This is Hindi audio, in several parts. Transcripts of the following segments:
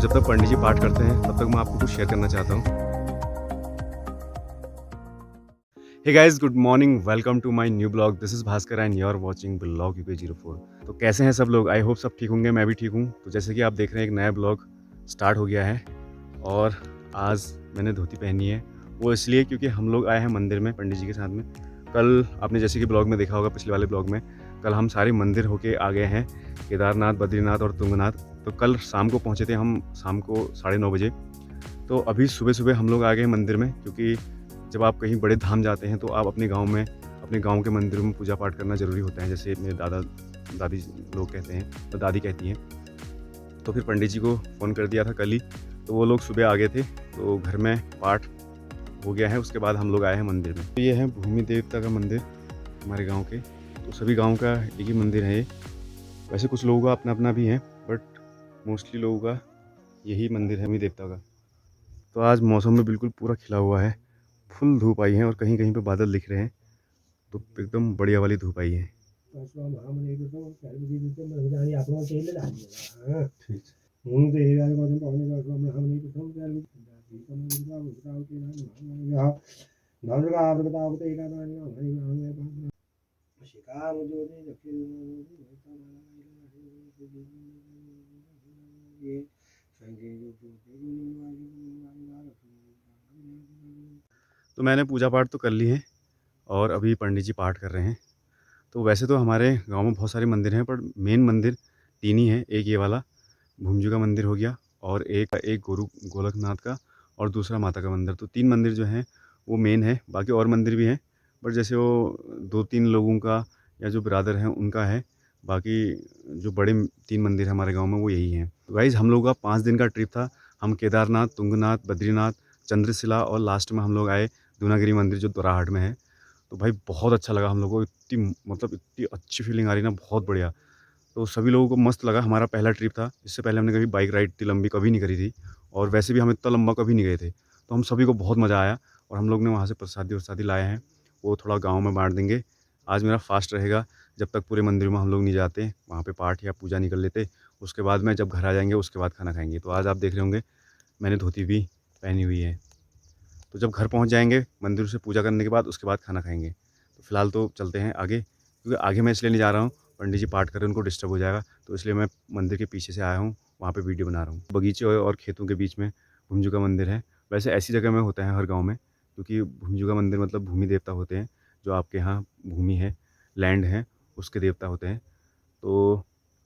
जब तक पंडित जी पाठ करते हैं तब तक मैं आपको कुछ शेयर करना चाहता हूँ। Hey guys, good morning, welcome to my new blog. This is Bhaskar and you are watching blog यूके04। तो कैसे हैं सब लोग? आई होप सब ठीक होंगे, मैं भी ठीक हूँ। तो जैसे कि आप देख रहे हैं एक नया ब्लॉग स्टार्ट हो गया है और आज मैंने धोती पहनी है। वो इसलिए क्योंकि हम लोग आए हैं मंदिर में पंडित जी के साथ में। कल आपने जैसे कि ब्लॉग में देखा होगा, पिछले वाले ब्लॉग में, कल हम सारे मंदिर होके आ गए हैं, केदारनाथ, बद्रीनाथ और तुंगनाथ। तो कल शाम को पहुँचे थे हम, शाम को 9:30 बजे। तो अभी सुबह सुबह हम लोग आ गए मंदिर में, क्योंकि जब आप कहीं बड़े धाम जाते हैं तो आप अपने गांव में, अपने गांव के मंदिरों में पूजा पाठ करना ज़रूरी होता है, जैसे मेरे दादा दादी लोग कहते हैं, तो दादी कहती हैं। तो फिर पंडित जी को फ़ोन कर दिया था कल ही, तो वो लोग सुबह आ गए थे। तो घर में पाठ हो गया है, उसके बाद हम लोग आए हैं मंदिर में। तो ये है भूमि देवता का मंदिर हमारे गाँव के। तो सभी गाँव का एक ही मंदिर है ये। वैसे कुछ लोगों का अपना अपना भी है, बट मोस्टली लोगों का यही मंदिर है भूमि देवता का। तो आज मौसम में बिल्कुल पूरा खिला हुआ है, फुल धूप आई है और कहीं कहीं पे बादल दिख रहे हैं। तो एकदम बढ़िया वाली धूप आई है। तो मैंने पूजा पाठ तो कर ली है और अभी पंडित जी पाठ कर रहे हैं। तो वैसे तो हमारे गांव में बहुत सारे मंदिर हैं, पर मेन मंदिर 3 ही हैं। एक ये वाला भूमजू का मंदिर हो गया, और एक गुरु गोलकनाथ का, और दूसरा माता का मंदिर। तो 3 मंदिर जो हैं वो मेन है। बाकी और मंदिर भी हैं, पर जैसे वो 2-3 लोगों का या जो ब्रादर हैं उनका है। बाकी जो बड़े 3 मंदिर हैं हमारे गांव में वो यही हैं। तो गाइज़, हम लोगों का 5 दिन का ट्रिप था। हम केदारनाथ, तुंगनाथ, बद्रीनाथ, चंद्रशिला और लास्ट में हम लोग आए दूनागिरी मंदिर, जो दोराहाट में है। तो भाई बहुत अच्छा लगा हम लोगों को, इतनी अच्छी फीलिंग आ रही ना, बहुत बढ़िया। तो सभी लोगों को मस्त लगा। हमारा पहला ट्रिप था, इससे पहले हमने कभी बाइक राइड इतनी लंबी कभी नहीं करी थी, और वैसे भी हम इतना लंबा कभी नहीं गए थे। तो हम सभी को बहुत मज़ा आया, और हम लोग ने वहाँ से प्रसादी लाए हैं, वो थोड़ा गाँव में बाँट देंगे। आज मेरा फास्ट रहेगा, जब तक पूरे मंदिर में हम लोग नहीं जाते, वहाँ पे पाठ या पूजा नहीं कर लेते। उसके बाद में जब घर आ जाएंगे उसके बाद खाना खाएंगे। तो आज आप देख रहे होंगे मैंने धोती भी पहनी हुई है। तो जब घर पहुंच जाएंगे मंदिर से पूजा करने के बाद, उसके बाद खाना खाएंगे। तो फिलहाल तो चलते हैं आगे, क्योंकि आगे मैं इसलिए नहीं जा रहा हूँ, पंडित जी पाठ कर रहे हैं, उनको डिस्टर्ब हो जाएगा। तो इसलिए मैं मंदिर के पीछे से आया हूँ, वहाँ पे वीडियो बना रहा हूँ। बगीचे और खेतों के बीच में भूमजू का मंदिर है। वैसे ऐसी जगह में होता है हर गाँव में, क्योंकि भूमजू का मंदिर मतलब भूमि देवता होते हैं, जो आपके यहाँ भूमि है, लैंड है, उसके देवता होते हैं। तो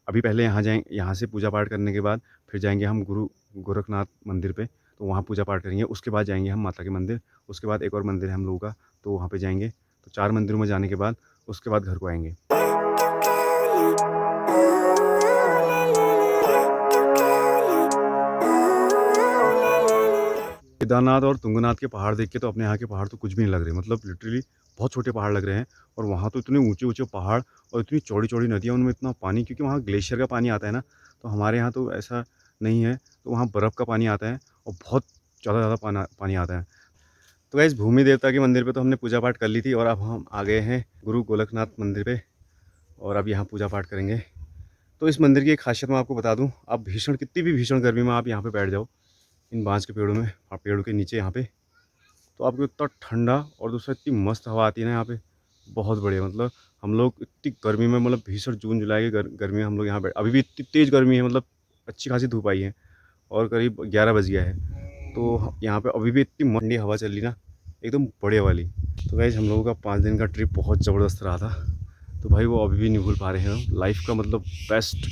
अभी पहले यहाँ जाएँ, यहाँ से पूजा पाठ करने के बाद फिर जाएंगे हम गुरु गोरखनाथ मंदिर पे। तो वहाँ पूजा पाठ करेंगे, उसके बाद जाएंगे हम माता के मंदिर। उसके बाद एक और मंदिर है हम लोगों का, तो वहाँ पे जाएंगे। तो 4 मंदिरों में जाने के बाद उसके बाद घर को आएंगे। केदारनाथ और तुंगनाथ के पहाड़ देख के तो अपने यहाँ के पहाड़ तो कुछ भी नहीं लग रहे, मतलब लिटरली बहुत छोटे पहाड़ लग रहे हैं। और वहाँ तो इतने ऊंचे ऊंचे पहाड़ और इतनी चौड़ी चौड़ी नदियाँ, उनमें इतना पानी, क्योंकि वहाँ ग्लेशियर का पानी आता है ना। तो हमारे यहाँ तो ऐसा नहीं है, तो वहाँ बर्फ़ का पानी आता है और बहुत ज़्यादा पानी आता है। तो गाइस, भूमि देवता के मंदिर पे तो हमने पूजा पाठ कर ली थी, और अब हम आ गए हैं गुरु गोलकनाथ मंदिर पे, और अब यहाँ पूजा पाठ करेंगे। तो इस मंदिर की एक खासियत मैं आपको बता दूँ, आप कितनी भी भीषण गर्मी में आप यहाँ पे बैठ जाओ, इन बांस के पेड़ों में, पेड़ों के नीचे यहाँ पे, तो आपको इतना ठंडा और दूसरा इतनी मस्त हवा आती है ना यहाँ पे, बहुत बढ़िया। मतलब हम लोग इतनी गर्मी में, मतलब भीषण जून जुलाई की गर्मी में हम लोग यहाँ पे, अभी भी इतनी तेज़ गर्मी है, मतलब अच्छी खासी धूप आई है और करीब 11 बज गया है। तो यहाँ पे अभी भी इतनी ठंडी हवा चल रही ना, एकदम बढ़िया वाली। तो गाइस, हम लोगों का 5 दिन का ट्रिप बहुत ज़बरदस्त रहा था। तो भाई वो अभी भी नहीं भूल पा रहे हैं। लाइफ का मतलब बेस्ट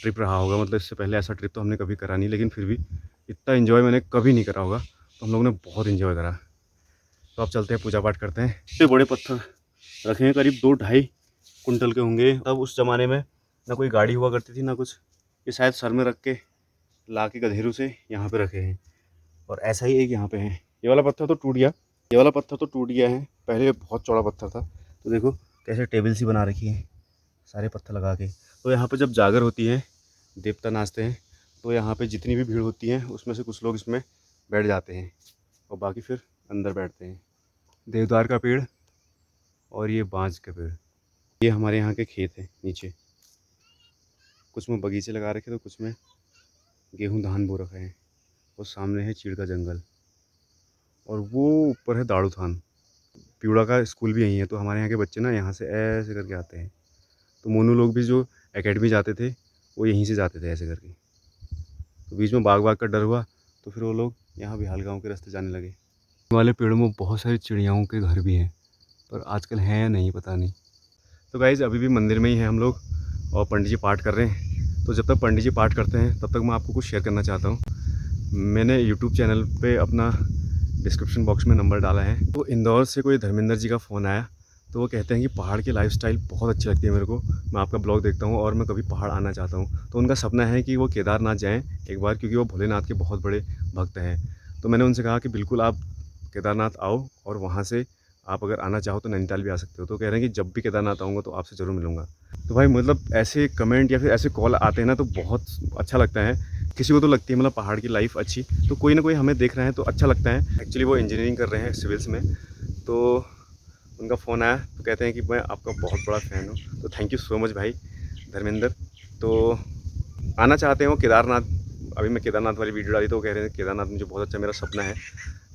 ट्रिप रहा होगा, मतलब इससे पहले ऐसा ट्रिप तो हमने कभी करा नहीं, लेकिन फिर भी इतना इन्जॉय मैंने कभी नहीं करा होगा। तो हम लोगों ने बहुत इन्जॉय करा। तो अब चलते हैं, पूजा पाठ करते हैं। इतने बड़े पत्थर रखे हैं, करीब 2-2.5 कुंटल के होंगे। तब उस ज़माने में ना कोई गाड़ी हुआ करती थी ना कुछ, ये शायद सर में रख के ला के गधेरू से यहाँ पे रखे हैं। और ऐसा ही एक यहाँ पे है। ये वाला पत्थर तो टूट गया, ये वाला पत्थर तो टूट गया है, पहले बहुत चौड़ा पत्थर था। तो देखो कैसे टेबल सी बना रखी है सारे पत्थर लगा के। तो यहाँ पे जब जागर होती है, देवता नाचते हैं, तो यहाँ पे जितनी भी भीड़ होती है उसमें से कुछ लोग इसमें बैठ जाते हैं और बाकी फिर अंदर बैठते हैं। देवदार का पेड़ और ये बांज का पेड़, ये हमारे यहाँ के खेत हैं नीचे। कुछ में बगीचे लगा रखे तो कुछ में गेहूँ धान बो रखा है और सामने है चीड़ का जंगल और वो ऊपर है दाड़ू थान। पिउड़ा का स्कूल भी यहीं है, तो हमारे यहाँ के बच्चे ना यहाँ से ऐसे करके आते हैं। तो मोनू लोग भी जो एकेडमी जाते थे वो यहीं से जाते थे ऐसे करके। तो बीच में बाग बाग का डर हुआ तो फिर वो लोग यहाँ बिहाल गाँव के रास्ते जाने लगे। वाले पेड़ों में बहुत सारी चिड़ियाओं के घर भी हैं, पर आजकल हैं या नहीं पता नहीं। तो गाइज़ अभी भी मंदिर में ही हैं हम लोग और पंडित जी पाठ कर रहे हैं। तो जब तक पंडित जी पाठ करते हैं तब तक मैं आपको कुछ शेयर करना चाहता हूँ। मैंने यूट्यूब चैनल पे अपना डिस्क्रिप्शन बॉक्स में नंबर डाला है। तो इंदौर से कोई धर्मेंद्र जी का फ़ोन आया, तो वो कहते हैं कि पहाड़ की लाइफस्टाइल बहुत अच्छी लगती है मेरे को, मैं आपका ब्लॉग देखता हूँ और मैं कभी पहाड़ आना चाहता हूँ। तो उनका सपना है कि वो केदारनाथ जाएँ एक बार, क्योंकि वो भोलेनाथ के बहुत बड़े भक्त हैं। तो मैंने उनसे कहा कि बिल्कुल आप केदारनाथ आओ और वहाँ से आप अगर आना चाहो तो नैनीताल भी आ सकते हो। तो कह रहे हैं कि जब भी केदारनाथ आऊँगा तो आपसे ज़रूर मिलूँगा। तो भाई मतलब ऐसे कमेंट या फिर ऐसे कॉल आते हैं ना तो बहुत अच्छा लगता है। किसी को तो लगती है मतलब पहाड़ की लाइफ अच्छी, तो कोई ना कोई हमें देख रहा है तो अच्छा लगता है। एक्चुअली वो इंजीनियरिंग कर रहे हैं सिविल्स में, तो उनका फ़ोन आया तो कहते हैं कि मैं आपका बहुत बड़ा फ़ैन हूँ। तो थैंक यू सो मच भाई धर्मेंद्र। तो आना चाहते हैं वो केदारनाथ। अभी मैं केदारनाथ वाली वीडियो डाली तो वो कह रहे हैं केदारनाथ मुझे बहुत अच्छा मेरा सपना है।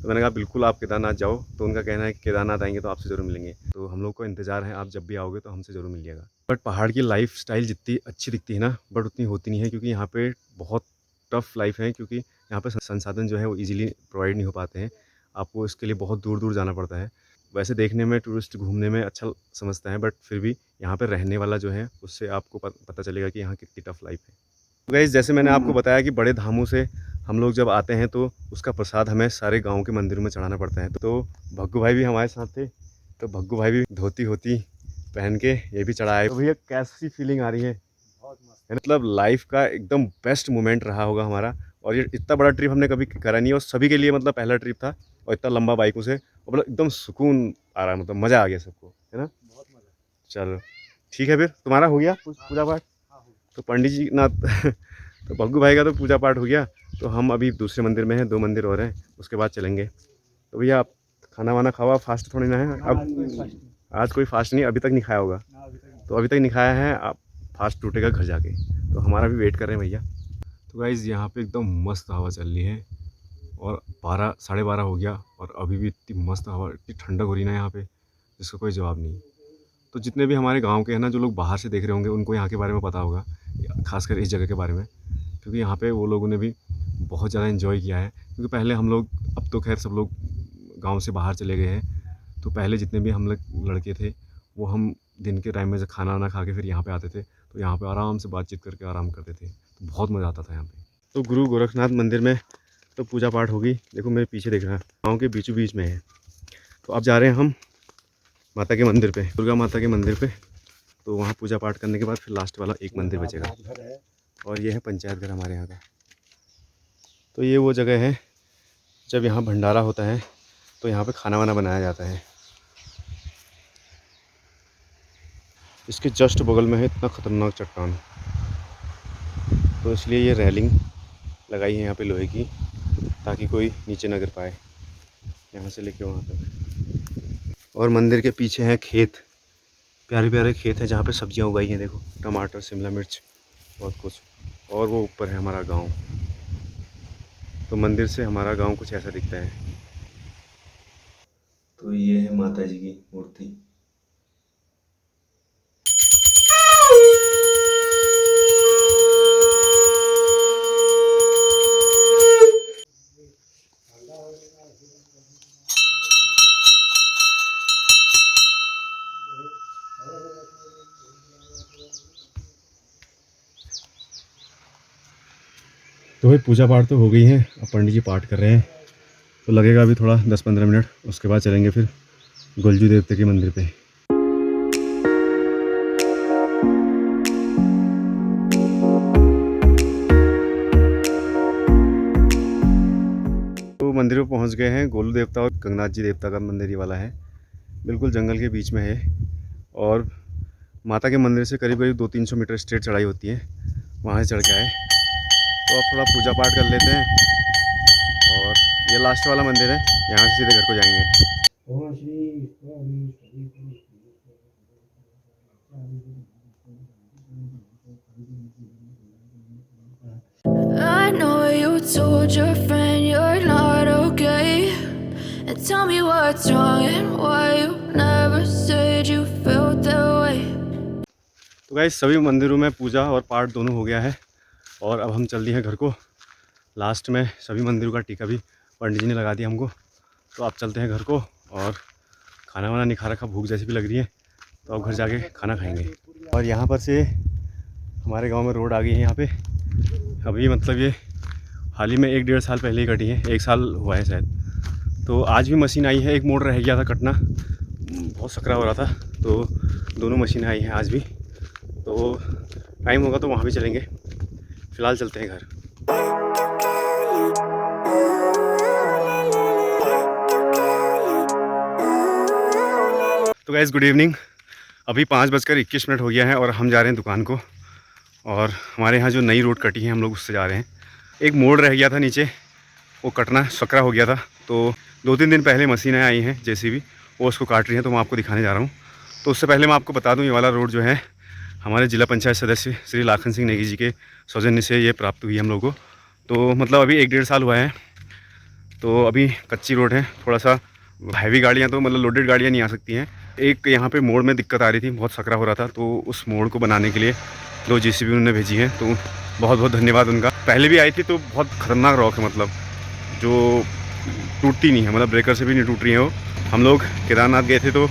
तो मैंने कहा बिल्कुल आप केदारनाथ जाओ। तो उनका कहना है कि केदारनाथ आएंगे तो आपसे ज़रूर मिलेंगे। तो हम लोग को इंतज़ार है, आप जब भी आओगे तो हमसे ज़रूर मिलिएगा। बट पहाड़ की लाइफ स्टाइल जितनी अच्छी दिखती है ना, बट उतनी होती नहीं है, क्योंकि यहाँ पे बहुत टफ लाइफ है। क्योंकि यहाँ पे संसाधन जो है वो ईज़िली प्रोवाइड नहीं हो पाते हैं। आपको इसके लिए बहुत दूर दूर जाना पड़ता है। वैसे देखने में टूरिस्ट घूमने में अच्छा समझता है, बट फिर भी यहाँ पे रहने वाला जो है उससे आपको पता चलेगा कि यहाँ कितनी टफ लाइफ है। तो गाइस जैसे मैंने आपको बताया कि बड़े धामों से हम लोग जब आते हैं तो उसका प्रसाद हमें सारे गांव के मंदिरों में चढ़ाना पड़ता है। तो भग्गू भाई भी हमारे साथ थे, तो भग्गू भाई भी धोती होती पहन के ये भी चढ़ाए। तो भैया कैसी फीलिंग आ रही है? बहुत मस्त। मतलब लाइफ का एकदम बेस्ट मोमेंट रहा होगा हमारा। और ये इतना बड़ा ट्रिप हमने कभी करा नहीं है और सभी के लिए मतलब पहला ट्रिप था, और इतना लंबा बाइकों से, और मतलब एकदम सुकून आ रहा है, मतलब मज़ा आ गया सबको, है ना? बहुत मज़ा। चलो ठीक है, फिर तुम्हारा हो गया पूजा पाठ? तो पंडित जी ना तो भग्गू भाई का तो पूजा पाठ हो गया। तो हम अभी दूसरे मंदिर में हैं, 2 मंदिर और हैं, उसके बाद चलेंगे। तो भैया आप खाना वाना खाओ, आप फास्ट थोड़ी ना है अब? आज कोई फास्ट नहीं, अभी तक नहीं खाया होगा। तो अभी तक नहीं खाया है, आप फास्ट टूटेगा घर जाके। तो हमारा भी वेट कर रहे हैं भैया। तो गाइज़ यहाँ पे एकदम मस्त हवा चल रही है और 12 साढ़े 12 हो गया और अभी भी इतनी मस्त हवा, इतनी ठंडक हो रही ना यहाँ पे, जिसका कोई जवाब नहीं। तो जितने भी हमारे गांव के हैं ना, जो लोग बाहर से देख रहे होंगे, उनको यहाँ के बारे में पता होगा, खासकर इस जगह के बारे में, क्योंकि यहाँ पे वो लोगों ने भी बहुत ज़्यादा एंजॉय किया है। क्योंकि पहले हम लोग, अब तो खैर सब लोग गांव से बाहर चले गए हैं, तो पहले जितने भी हम लोग लड़के थे वो हम दिन के टाइम में से खाना वाना खा के फिर यहाँ पे आते थे, तो यहाँ पे आराम से बातचीत करके आराम करते थे, तो बहुत मज़ा आता था यहाँ पे। तो गुरु गोरखनाथ मंदिर में तो पूजा पाठ होगी। देखो मेरे पीछे देख रहा है, गाँव के बीचों बीच में है। तो अब जा रहे हैं हम माता के मंदिर पे, दुर्गा माता के मंदिर पे। तो वहाँ पूजा पाठ करने के बाद फिर लास्ट वाला एक मंदिर बचेगा, और ये है पंचायत घर हमारे यहाँ का। तो ये वो जगह है जब यहाँ भंडारा होता है तो यहाँ पे खाना वाना बनाया जाता है। इसके जस्ट बगल में है इतना ख़तरनाक चट्टान, तो इसलिए ये रेलिंग लगाई है यहाँ पे लोहे की, ताकि कोई नीचे ना गिर पाए यहाँ से लेके वहाँ तक। और मंदिर के पीछे है खेत, प्यारे प्यारे खेत हैं जहाँ पे सब्जियाँ उगाई हैं। देखो टमाटर, शिमला मिर्च, बहुत कुछ। और वो ऊपर है हमारा गांव। तो मंदिर से हमारा गांव कुछ ऐसा दिखता है। तो ये है माता जी की मूर्ति। तो भाई पूजा पाठ तो हो गई है, अब पंडित जी पाठ कर रहे हैं, तो लगेगा अभी थोड़ा 10-15 मिनट, उसके बाद चलेंगे फिर गोलजू देवता के मंदिर पे। तो मंदिर पे पहुंच गए हैं। गोलू देवता और गंगनाथ जी देवता का मंदिर ये वाला है, बिल्कुल जंगल के बीच में है। और माता के मंदिर से करीब करीब 200-300 मीटर स्ट्रेट चढ़ाई होती है, वहाँ से चढ़ के आए। तो अब थोड़ा पूजा पाठ कर लेते हैं, और ये लास्ट वाला मंदिर है, यहाँ से सीधे घर को जाएंगे। I know you told your friend you're not okay, and tell me what's wrong and why you never said you felt that way. तो गाइस सभी मंदिरों में पूजा और पाठ दोनों हो गया है और अब हम चल दिए हैं घर को। लास्ट में सभी मंदिरों का टीका भी पंडित जी ने लगा दिया हमको। तो आप चलते हैं घर को और खाना वाना नहीं खा रखा, भूख जैसी भी लग रही है, तो अब घर जाके खाना खाएंगे। और यहाँ पर से हमारे गांव में रोड आ गई है यहाँ पे। अभी मतलब ये हाल ही में 1-1.5 साल पहले ही कटी है, 1 साल हुआ है शायद। तो आज भी मशीन आई है, एक मोड़ रह गया था कटना, बहुत सकरा हो रहा था, तो दोनों मशीनें आई हैं आज भी। तो टाइम होगा तो वहाँ भी चलेंगे, फ़िलहाल चलते हैं घर। तो गाइस गुड इवनिंग। अभी 5:21 हो गया है और हम जा रहे हैं दुकान को। और हमारे यहाँ जो नई रोड कटी है हम लोग उससे जा रहे हैं। एक मोड़ रह गया था नीचे, वो कटना सकरा हो गया था, तो 2-3 दिन पहले मशीनें आई हैं जेसीबी, वो उसको काट रही हैं, तो मैं आपको दिखाने जा रहा हूँ। तो उससे पहले मैं आपको बता दूँ, ये वाला रोड जो है हमारे जिला पंचायत सदस्य श्री लाखन सिंह नेगी जी के सौजन्य से ये प्राप्त हुई हम लोगों को। तो मतलब अभी 1-1.5 साल हुआ है, तो अभी कच्ची रोड है। थोड़ा सा हैवी गाड़ियाँ, तो मतलब लोडेड गाड़ियाँ नहीं आ सकती हैं। एक यहाँ पे मोड़ में दिक्कत आ रही थी, बहुत सकरा हो रहा था, तो उस मोड़ को बनाने के लिए 2 जेसीबी उन्होंने भेजी है, तो बहुत बहुत धन्यवाद उनका। पहले भी आई थी तो बहुत ख़तरनाक रॉक है, मतलब जो टूटती नहीं है, मतलब ब्रेकर से भी नहीं टूट रही है वो। हम लोग केदारनाथ गए थे तो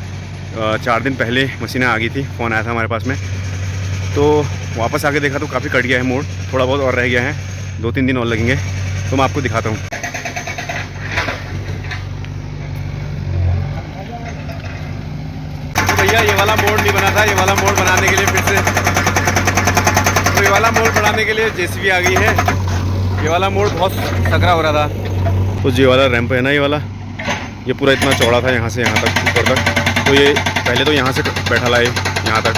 4 दिन पहले मशीनें आ गई थी, फ़ोन आया था हमारे पास में, तो वापस आके देखा तो काफ़ी कट गया है मोड़, थोड़ा बहुत और रह गया है, 2-3 दिन और लगेंगे, तो मैं आपको दिखाता हूँ। तो भैया ये वाला मोड़ नहीं बना था, ये वाला मोड़ बनाने के लिए फिर से, तो ये वाला मोड़ बनाने के लिए जेसीबी आ गई है। ये वाला मोड़ बहुत सकरा हो रहा था, तो ये वाला रैंप है ना, ये वाला, ये पूरा इतना चौड़ा था यहाँ से यहाँ तक ऊपर तक। तो ये पहले तो यहाँ से बैठा लाए यहाँ तक,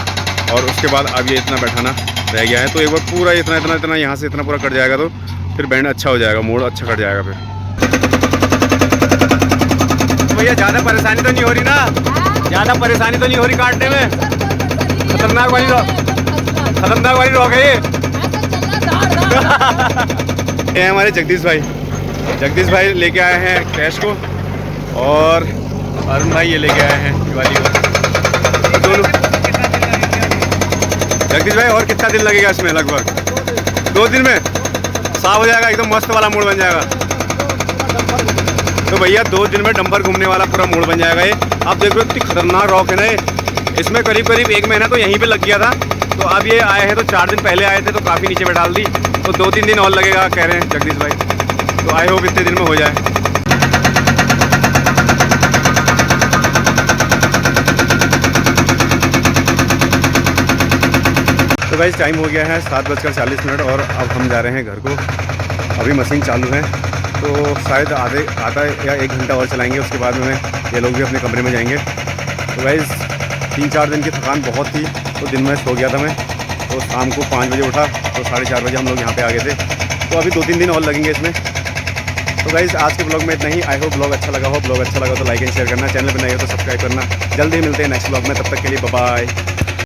और उसके बाद अब ये इतना बैठाना रह गया है। तो एक बार पूरा इतना यहाँ से इतना पूरा कट जाएगा तो फिर बैंड अच्छा हो जाएगा, मोड़ अच्छा कट जाएगा फिर। तो भैया ज़्यादा परेशानी तो नहीं हो रही ना? ज़्यादा परेशानी तो नहीं हो रही काटने में? खतरनाक वाली रॉक है ये। हमारे जगदीश भाई लेके आए हैं क्रैश को, और अरुण भाई ये लेके आए हैं दिवाली को। तो दोनों जगदीश भाई, और कितना दिन लगेगा इसमें? लगभग 2 दिन में साफ हो जाएगा, एकदम मस्त वाला मोड़ बन जाएगा। तो भैया 2 दिन में डंपर घूमने वाला पूरा मोड़ बन जाएगा ये। आप देख रहे हो कितनी खतरनाक रॉक है ना ये। इसमें करीब 1 महीना तो यहीं पे लग गया था, तो अब ये आए हैं तो 4 दिन पहले आए थे, तो काफ़ी नीचे में डाल दी, तो 2-3 दिन और लगेगा कह रहे हैं जगदीश भाई। तो आई होप इतने दिन में हो जाए। तो गाइस टाइम हो गया है 7:40 और अब हम जा रहे हैं घर को। अभी मशीन चालू है, तो शायद आधा या 1 घंटा और चलाएंगे, उसके बाद में ये लोग भी अपने कमरे में जाएंगे। तो गाइस 3-4 दिन की थकान बहुत थी, तो दिन में सो गया था मैं, तो शाम को 5 बजे उठा, तो 4:30 बजे हम लोग यहाँ पे आ गए थे। तो अभी 2-3 दिन और लगेंगे इसमें। तो गाइस आज के ब्लॉग में इतना ही। आई होप ब्लॉग अच्छा लगा हो। ब्लॉग अच्छा लगा तो लाइक एंड शेयर करना, चैनल पर नए हो तो सब्सक्राइब करना। जल्दी ही मिलते हैं नेक्स्ट ब्लॉग में, तब तक के लिए बाय बाय।